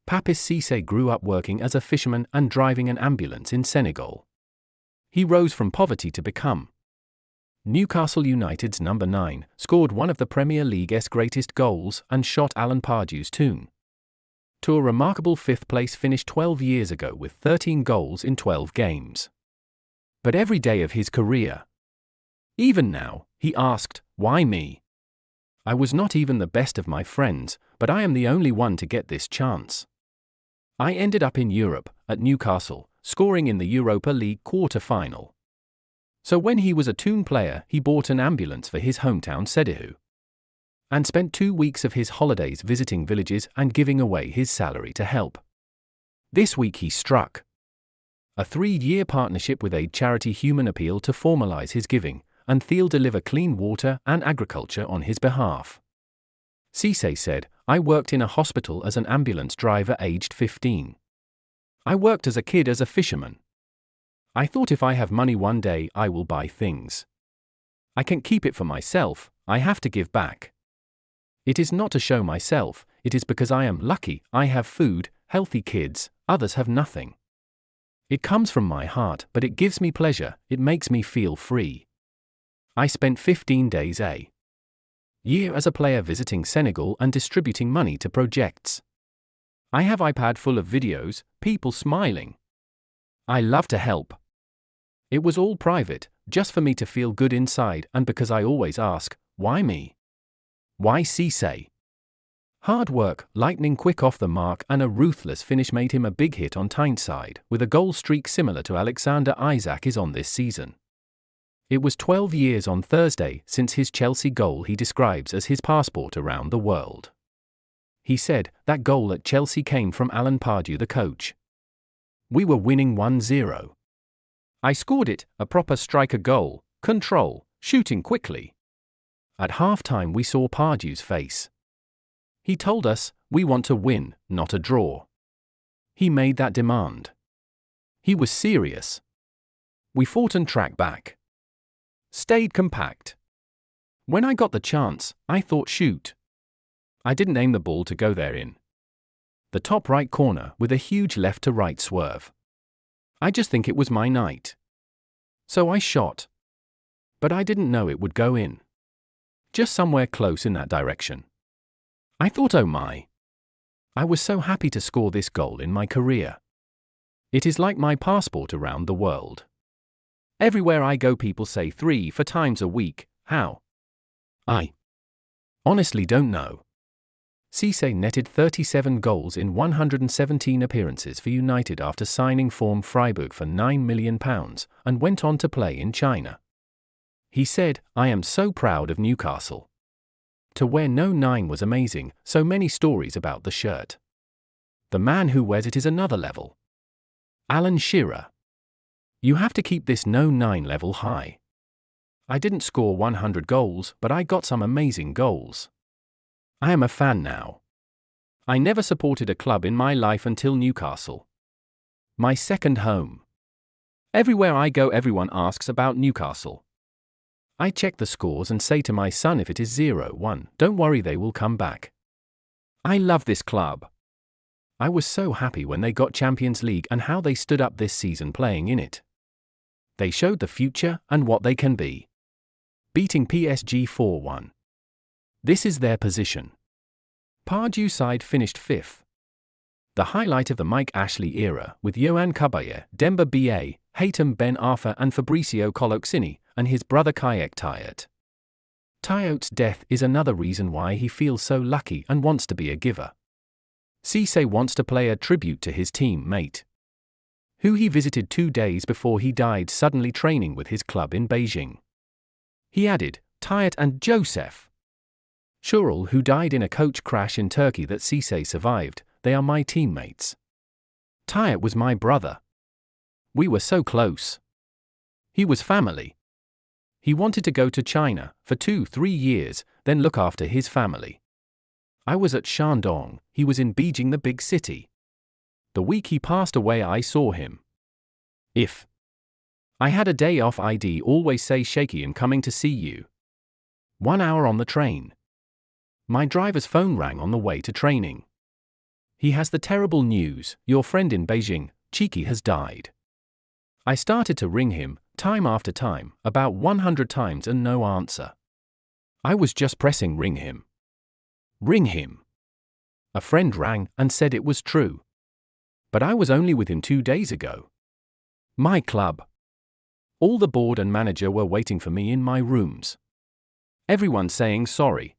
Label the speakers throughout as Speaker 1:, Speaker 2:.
Speaker 1: Papiss Cisse grew up working as a fisherman and driving an ambulance in Senegal. He rose from poverty to become Newcastle United's No.9, scored one of the Premier League's greatest goals and shot Pardew's Toon to a remarkable fifth-place finish 12 years ago with 13 goals in 12 games. But every day of his career, even now, he asked, "Why me? I was not even the best of my friends, but I am the only one to get this chance. I ended up in Europe, at Newcastle, scoring in the Europa League quarter-final." So when he was a Toon player, he bought an ambulance for his hometown Senegal and spent 2 weeks of his holidays visiting villages and giving away his salary to help. This week he struck a 3-year partnership with aid charity Human Appeal to formalize his giving, and they'll deliver clean water and agriculture on his behalf. Cisse said, "I worked in a hospital as an ambulance driver aged 15. I worked as a kid as a fisherman. I thought if I have money one day I will buy things. I can't keep it for myself, I have to give back. It is not to show myself, it is because I am lucky, I have food, healthy kids, others have nothing. It comes from my heart, but it gives me pleasure, it makes me feel free. I spent 15 days a year as a player visiting Senegal and distributing money to projects. I have iPad full of videos, people smiling. I love to help. It was all private, just for me to feel good inside, and because I always ask, why me? Why Cisse? Hard work, lightning quick off the mark and a ruthless finish made him a big hit on Tyneside, with a goal streak similar to Alexander Isak is on this season. It was 12 years on Thursday since his Chelsea goal he describes as his passport around the world. He said, "That goal at Chelsea came from Pardew the coach. We were winning 1-0. I scored it, a proper striker goal, control, shooting quickly. At half-time we saw Pardew's face. He told us, we want to win, not a draw. He made that demand. He was serious. We fought and tracked back. Stayed compact. When I got the chance, I thought shoot. I didn't aim the ball to go there in the top right corner with a huge left-to-right swerve. I just think it was my night. So I shot. But I didn't know it would go in. Just somewhere close in that direction. I thought, oh my. I was so happy to score this goal in my career. It is like my passport around the world. Everywhere I go people say 3-4 times a week, how? I honestly don't know." Cisse netted 37 goals in 117 appearances for United after signing from Freiburg for £9 million and went on to play in China. He said, "I am so proud of Newcastle. To wear No.9 was amazing, so many stories about the shirt. The man who wears it is another level. Alan Shearer. You have to keep this No.9 level high. I didn't score 100 goals, but I got some amazing goals. I am a fan now. I never supported a club in my life until Newcastle. My second home. Everywhere I go everyone asks about Newcastle. I check the scores and say to my son if it is 0-1, don't worry they will come back. I love this club. I was so happy when they got Champions League and how they stood up this season playing in it. They showed the future and what they can be. Beating PSG 4-1. This is their position. Pardew side finished 5th. The highlight of the Mike Ashley era, with Yohan Cabaye, Demba Ba, Hatem Ben Arfa and Fabricio Coloccini, and his brother Kayak Tayot. Tayot's death is another reason why he feels so lucky and wants to be a giver. Cisse wants to play a tribute to his teammate, who he visited 2 days before he died suddenly training with his club in Beijing. He added, Tayot and Joseph Şurel, who died in a coach crash in Turkey that Cisse survived, they are my teammates. Tayot was my brother. We were so close. He was family. He wanted to go to China for 2-3 years, then look after his family. I was at Shandong, he was in Beijing, the big city. The week he passed away I saw him. If I had a day off I'd always say Shaky I'm coming to see you. 1 hour on the train. My driver's phone rang on the way to training. He has the terrible news, your friend in Beijing, Cheeky, has died. I started to ring him, time after time, about 100 times and no answer. I was just pressing ring him. Ring him. A friend rang and said it was true. But I was only with him 2 days ago. My club. All the board and manager were waiting for me in my rooms. Everyone saying sorry.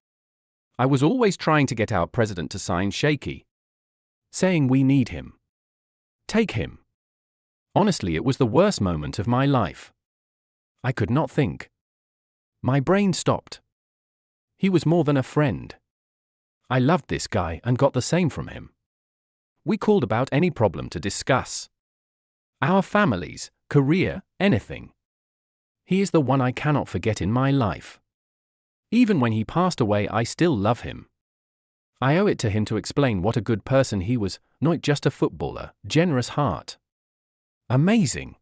Speaker 1: I was always trying to get our president to sign Shaky. Saying we need him. Take him. Honestly, it was the worst moment of my life. I could not think. My brain stopped. He was more than a friend. I loved this guy and got the same from him. We called about any problem to discuss. Our families, career, anything. He is the one I cannot forget in my life. Even when he passed away, I still love him. I owe it to him to explain what a good person he was, not just a footballer, generous heart. Amazing.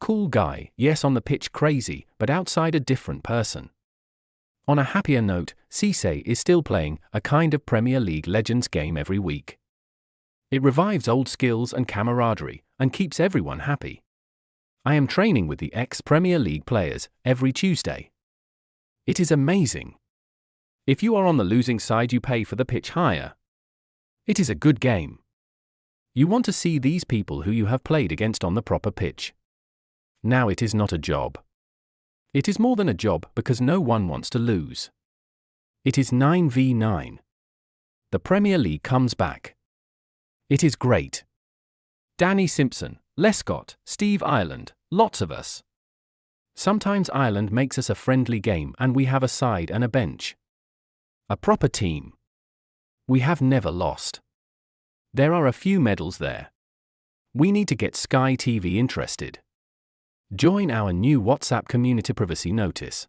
Speaker 1: Cool guy, yes, on the pitch crazy, but outside a different person. On a happier note, Cisse is still playing a kind of Premier League Legends game every week. It revives old skills and camaraderie, and keeps everyone happy. I am training with the ex-Premier League players every Tuesday. It is amazing. If you are on the losing side, you pay for the pitch hire. It is a good game. You want to see these people who you have played against on the proper pitch. Now it is not a job. It is more than a job because no one wants to lose. It is 9v9. The Premier League comes back. It is great. Danny Simpson, Lescott, Steve Ireland, lots of us. Sometimes Ireland makes us a friendly game and we have a side and a bench. A proper team. We have never lost. There are a few medals there. We need to get Sky TV interested. Join our new WhatsApp community privacy notice.